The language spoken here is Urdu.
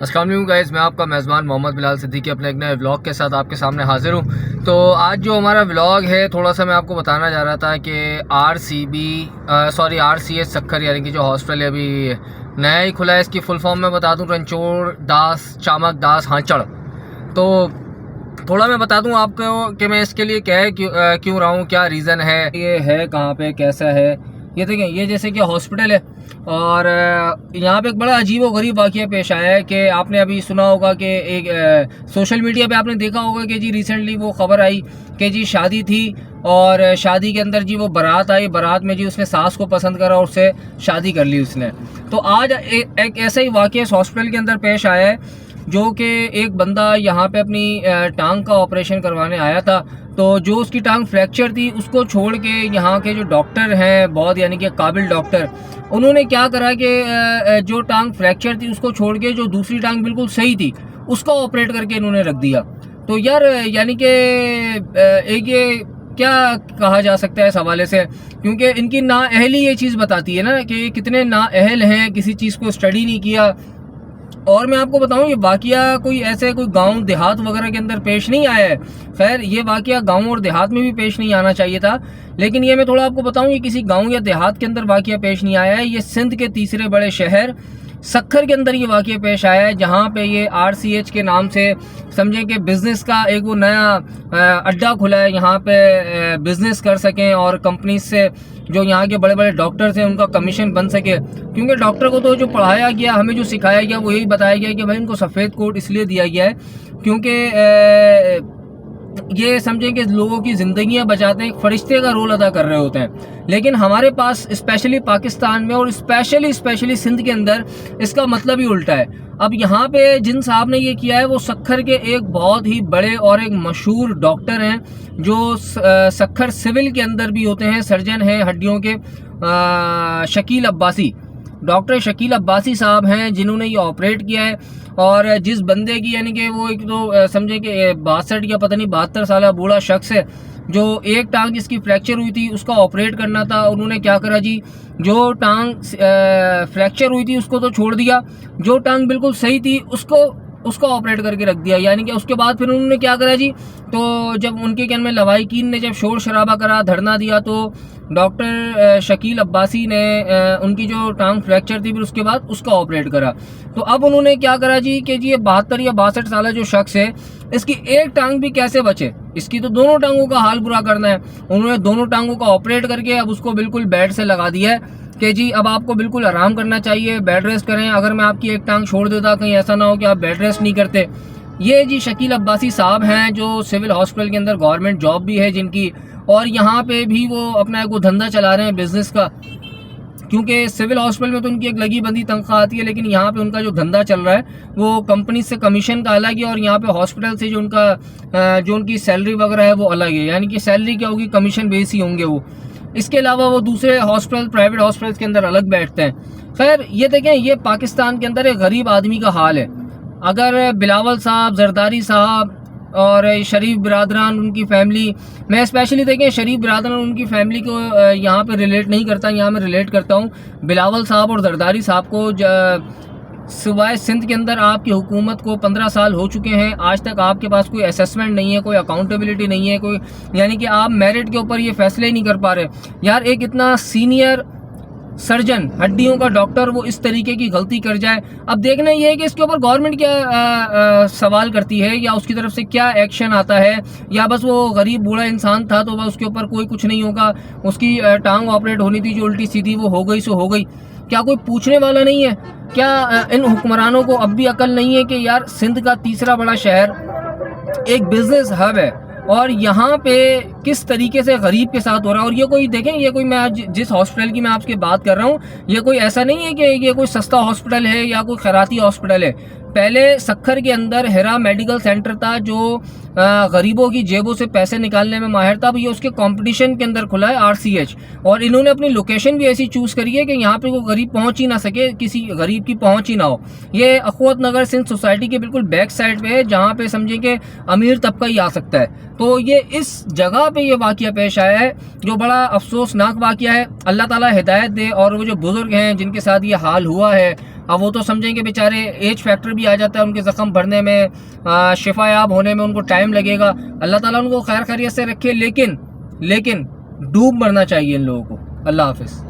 السلام علیکم گائز، میں آپ کا میزبان محمد بلال صدیقی اپنے ایک نئے ولاگ کے ساتھ آپ کے سامنے حاضر ہوں۔ تو آج جو ہمارا ولاگ ہے تھوڑا سا میں آپ کو بتانا چاہ رہا تھا کہ آر سی ایچ سکھر یعنی کہ جو ہاسپٹل ابھی نیا ہی کھلا ہے، اس کی فل فارم میں بتا دوں رنچوڑ داس چامک داس ہانچڑ۔ تو تھوڑا میں بتا دوں آپ کو کہ میں اس کے لیے کیوں رہا ہوں، کیا ریزن ہے، یہ ہے کہاں پہ، کیسا ہے۔ یہ دیکھیں، یہ جیسے کہ ہاسپٹل ہے اور یہاں پہ ایک بڑا عجیب و غریب واقعہ پیش آیا ہے کہ آپ نے ابھی سنا ہوگا کہ ایک سوشل میڈیا پہ آپ نے دیکھا ہوگا کہ جی ریسنٹلی وہ خبر آئی کہ جی شادی تھی اور شادی کے اندر جی وہ بارات آئی، بارات میں جی اس نے ساس کو پسند کرا اور اس سے شادی کر لی اس نے۔ تو آج ایک ایسا ہی واقعہ اس ہاسپٹل کے اندر پیش آیا ہے جو کہ ایک بندہ یہاں پہ اپنی ٹانگ کا آپریشن کروانے آیا تھا، تو جو اس کی ٹانگ فریکچر تھی اس کو چھوڑ کے یہاں کے جو ڈاکٹر ہیں بہت یعنی کہ قابل ڈاکٹر، انہوں نے کیا کرا کہ جو ٹانگ فریکچر تھی اس کو چھوڑ کے جو دوسری ٹانگ بالکل صحیح تھی اس کو آپریٹ کر کے انہوں نے رکھ دیا۔ تو یار یعنی کہ ایک یہ کیا کہا جا سکتا ہے اس حوالے سے، کیونکہ ان کی نااہلی یہ چیز بتاتی ہے نا کہ یہ کتنے نااہل ہیں، کسی چیز کو اسٹڈی نہیں کیا۔ اور میں آپ کو بتاؤں یہ واقعہ کوئی گاؤں دیہات وغیرہ کے اندر پیش نہیں آیا ہے، خیر یہ واقعہ گاؤں اور دیہات میں بھی پیش نہیں آنا چاہیے تھا، لیکن یہ میں تھوڑا آپ کو بتاؤں یہ کسی گاؤں یا دیہات کے اندر واقعہ پیش نہیں آیا ہے، یہ سندھ کے تیسرے بڑے شہر سکھر کے اندر یہ واقعہ پیش آیا ہے، جہاں پہ یہ آر سی ایچ کے نام سے سمجھیں کہ بزنس کا ایک وہ نیا اڈا کھلا ہے، یہاں پہ بزنس کر سکیں اور کمپنیز سے جو یہاں کے بڑے بڑے ڈاکٹرز ہیں ان کا کمیشن بن سکے، کیونکہ ڈاکٹر کو تو جو پڑھایا گیا، ہمیں جو سکھایا گیا وہ یہی بتایا گیا کہ بھائی ان کو سفید کوٹ اس لیے دیا گیا ہے کیونکہ یہ سمجھیں کہ لوگوں کی زندگیاں بچاتے ہیں، ایک فرشتے کا رول ادا کر رہے ہوتے ہیں۔ لیکن ہمارے پاس اسپیشلی پاکستان میں اور اسپیشلی سندھ کے اندر اس کا مطلب ہی الٹا ہے۔ اب یہاں پہ جن صاحب نے یہ کیا ہے وہ سکھر کے ایک بہت ہی بڑے اور ایک مشہور ڈاکٹر ہیں جو سکھر سول کے اندر بھی ہوتے ہیں، سرجن ہیں ہڈیوں کے، شکیل عباسی، ڈاکٹر شکیل عباسی صاحب ہیں جنہوں نے یہ آپریٹ کیا ہے۔ اور جس بندے کی یعنی کہ وہ ایک تو سمجھے کہ 62 یا پتہ نہیں 72 سالہ بوڑھا شخص ہے، جو ایک ٹانگ جس کی فریکچر ہوئی تھی اس کا آپریٹ کرنا تھا، انہوں نے کیا کرا جی، جو ٹانگ فریکچر ہوئی تھی اس کو تو چھوڑ دیا، جو ٹانگ بالکل صحیح تھی اس کو آپریٹ کر کے رکھ دیا۔ یعنی کہ اس کے بعد پھر انہوں نے کیا کرا جی، تو جب ان کے کین میں لوائقین نے جب شور شرابہ کرا، دھرنا دیا، تو ڈاکٹر شکیل عباسی نے ان کی جو ٹانگ فریکچر تھی پھر اس کے بعد اس کا آپریٹ کرا۔ تو اب انہوں نے کیا کرا جی کہ جی یہ 72 یا 62 سالہ جو شخص ہے اس کی ایک ٹانگ بھی کیسے بچے، اس کی تو دونوں ٹانگوں کا حال برا کرنا ہے۔ انہوں نے دونوں ٹانگوں کا آپریٹ کر کے اب اس کو بالکل بیڈ سے لگا دیا ہے کہ جی اب آپ کو بالکل آرام کرنا چاہیے، بیڈ ریسٹ کریں، اگر میں آپ کی ایک ٹانگ چھوڑ دیتا کہیں ایسا نہ ہو کہ آپ بیڈ ریسٹ نہیں کرتے۔ یہ جی شکیل عباسی صاحب ہیں جو سول ہاسپٹل کے اندر گورنمنٹ جاب بھی ہے جن کی، اور یہاں پہ بھی وہ اپنا ایک دھندا چلا رہے ہیں بزنس کا، کیونکہ سول ہاسپٹل میں تو ان کی ایک لگی بندی تنخواہ آتی ہے، لیکن یہاں پہ ان کا جو دھندا چل رہا ہے وہ کمپنی سے کمیشن کا الگ ہے اور یہاں پہ ہاسپٹل سے جو ان کی سیلری وغیرہ ہے وہ الگ ہے، یعنی کہ سیلری کیا ہوگی، کمیشن بیس ہی ہوں گے وہ۔ اس کے علاوہ وہ دوسرے ہاسپٹل پرائیویٹ ہاسپٹلس کے اندر الگ بیٹھتے ہیں۔ خیر یہ دیکھیں، یہ پاکستان کے اندر ایک غریب آدمی کا حال ہے۔ اگر بلاول صاحب، زرداری صاحب اور شریف برادران ان کی فیملی، میں اسپیشلی دیکھیں شریف برادران ان کی فیملی کو یہاں پہ ریلیٹ نہیں کرتا، یہاں میں ریلیٹ کرتا ہوں بلاول صاحب اور زرداری صاحب کو۔ صوبہ سندھ کے اندر آپ کی حکومت کو 15 سال ہو چکے ہیں، آج تک آپ کے پاس کوئی اسیسمنٹ نہیں ہے، کوئی اکاؤنٹیبلٹی نہیں ہے، کوئی یعنی کہ آپ میرٹ کے اوپر یہ فیصلے نہیں کر پا رہے۔ یار ایک اتنا سینئر سرجن ہڈیوں کا ڈاکٹر وہ اس طریقے کی غلطی کر جائے، اب دیکھنا یہ ہے کہ اس کے اوپر گورنمنٹ کیا سوال کرتی ہے، یا اس کی طرف سے کیا ایکشن آتا ہے، یا بس وہ غریب بوڑھا انسان تھا تو بس اس کے اوپر کوئی کچھ نہیں ہوگا، اس کی ٹانگ آپریٹ ہونی تھی جو الٹی سیدھی وہ ہو گئی سو ہو گئی، کیا کوئی پوچھنے والا نہیں ہے؟ کیا ان حکمرانوں کو اب بھی عقل نہیں ہے کہ یار سندھ کا تیسرا بڑا شہر ایک بزنس ہب ہے اور یہاں پہ کس طریقے سے غریب کے ساتھ ہو رہا ہے؟ اور یہ کوئی دیکھیں، یہ کوئی میں آج جس ہاسپٹل کی میں آپ کی بات کر رہا ہوں یہ کوئی ایسا نہیں ہے کہ یہ کوئی سستا ہاسپٹل ہے یا کوئی خیراتی ہاسپٹل ہے۔ پہلے سکھر کے اندر ہیرا میڈیکل سینٹر تھا جو غریبوں کی جیبوں سے پیسے نکالنے میں ماہر تھا، اب یہ اس کے کمپٹیشن کے اندر کھلا ہے آر سی ایچ، اور انہوں نے اپنی لوکیشن بھی ایسی چوز کری ہے کہ یہاں پہ کوئی غریب پہنچ ہی نہ سکے، کسی غریب کی پہنچ ہی نہ ہو۔ یہ اخوت نگر سندھ سوسائٹی کے بالکل بیک سائڈ پہ ہے جہاں پہ سمجھیں کہ امیر طبقہ ہی آ سکتا ہے۔ تو یہ اس جگہ پہ یہ واقعہ پیش آیا ہے جو بڑا افسوسناک واقعہ ہے۔ اللہ تعالیٰ ہدایت دے، اور وہ جو بزرگ ہیں جن کے ساتھ یہ حال ہوا ہے اب وہ تو سمجھیں کہ بیچارے ایج فیکٹر بھی آ جاتا ہے ان کے زخم بھرنے میں، شفا یاب ہونے میں ان کو ٹائم لگے گا، اللہ تعالیٰ ان کو خیر خیریت سے رکھے، لیکن ڈوب مرنا چاہیے ان لوگوں کو۔ اللہ حافظ۔